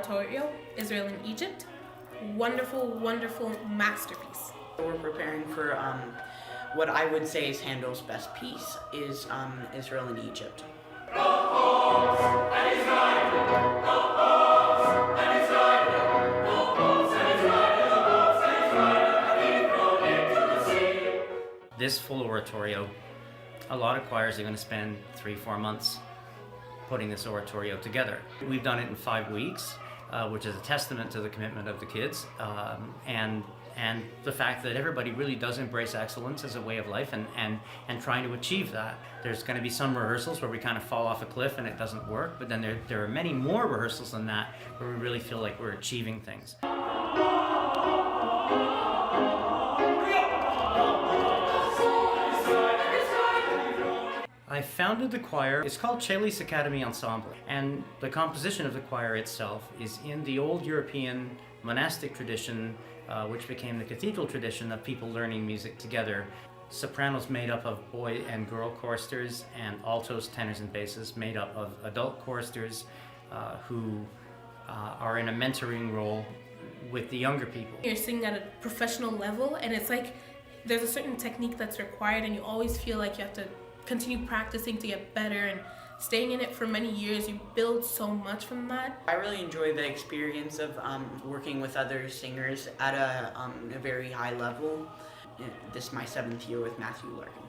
Oratorio, Israel and Egypt. Wonderful, wonderful masterpiece. We're preparing for what I would say is Handel's best piece, is Israel and Egypt. This full oratorio, a lot of choirs are going to spend 3-4 months putting this oratorio together. We've done it in 5 weeks, which is a testament to the commitment of the kids and the fact that everybody really does embrace excellence as a way of life and trying to achieve that. There's going to be some rehearsals where we kind of fall off a cliff and it doesn't work, but then there are many more rehearsals than that where we really feel like we're achieving things. I founded the choir. It's called CAELIS Academy Ensemble, and the composition of the choir itself is in the old European monastic tradition, which became the cathedral tradition of people learning music together. Sopranos made up of boy and girl choristers, and altos, tenors, and basses made up of adult choristers who are in a mentoring role with the younger people. You're singing at a professional level, and it's like there's a certain technique that's required, and you always feel like you have to continue practicing to get better, and staying in it for many years, you build so much from that. I really enjoy the experience of working with other singers at a very high level. This is my 7th year with Matthew Larkin.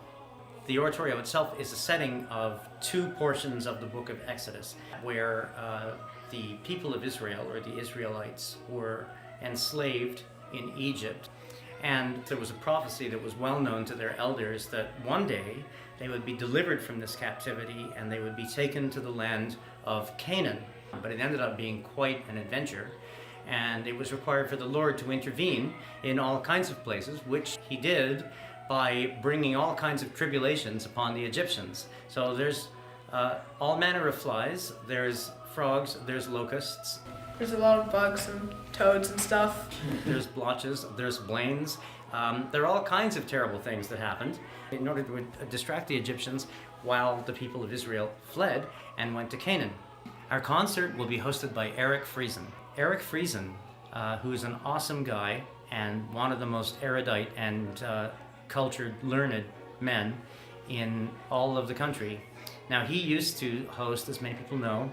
The oratorio itself is a setting of 2 portions of the book of Exodus, where the people of Israel, or the Israelites, were enslaved in Egypt. And there was a prophecy that was well known to their elders that one day they would be delivered from this captivity and they would be taken to the land of Canaan. But it ended up being quite an adventure, and it was required for the Lord to intervene in all kinds of places, which he did by bringing all kinds of tribulations upon the Egyptians. So there's all manner of flies, there's frogs, there's locusts. There's a lot of bugs and toads and stuff. There's blotches, there's blains. There are all kinds of terrible things that happened in order to distract the Egyptians while the people of Israel fled and went to Canaan. Our concert will be hosted by Eric Friesen. Eric Friesen, who is an awesome guy and one of the most erudite and cultured, learned men in all of the country. Now, he used to host, as many people know,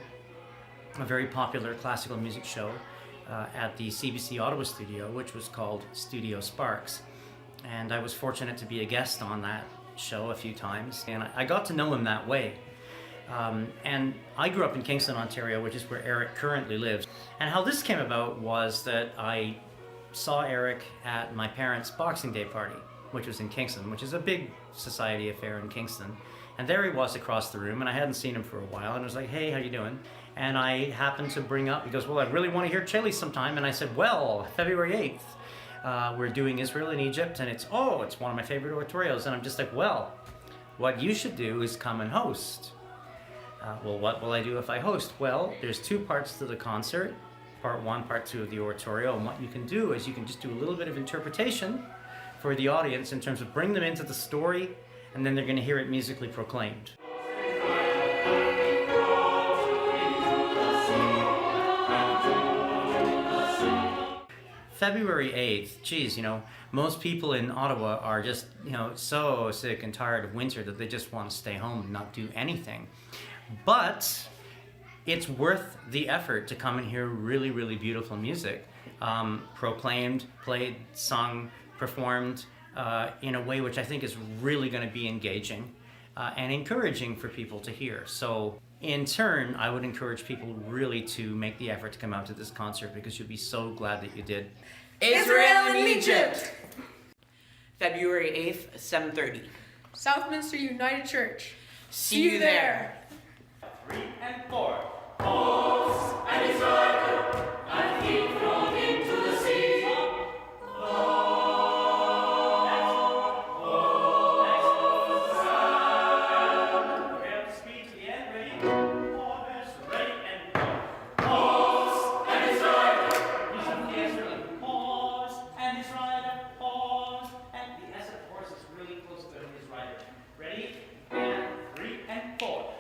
a very popular classical music show at the CBC Ottawa studio, which was called Studio Sparks. And I was fortunate to be a guest on that show a few times, and I got to know him that way. And I grew up in Kingston, Ontario, which is where Eric currently lives. And how this came about was that I saw Eric at my parents' Boxing Day party, which was in Kingston, which is a big society affair in Kingston. And there he was across the room, and I hadn't seen him for a while, and I was like, hey, how you doing? And I happened to bring up, he goes, well, I really want to hear CAELIS sometime. And I said, well, February 8th, we're doing Israel and Egypt, and it's one of my favorite oratorios. And I'm just like, well, what you should do is come and host. Well, what will I do if I host? Well, there's 2 parts to the concert, part 1, part 2 of the oratorio. And what you can do is you can just do a little bit of interpretation for the audience in terms of bring them into the story, and then they're going to hear it musically proclaimed. February 8th, geez, most people in Ottawa are just, so sick and tired of winter that they just want to stay home and not do anything. But it's worth the effort to come and hear really, really beautiful music, proclaimed, played, sung, performed in a way which I think is really going to be engaging and encouraging for people to hear. So in turn, I would encourage people really to make the effort to come out to this concert, because you'll be so glad that you did. Israel and Egypt! February 8th, 7:30. Southminster United Church. See you there! 3 and 4. Moses and Israel, and he thrown into the sea. Ready? And 3 and 4.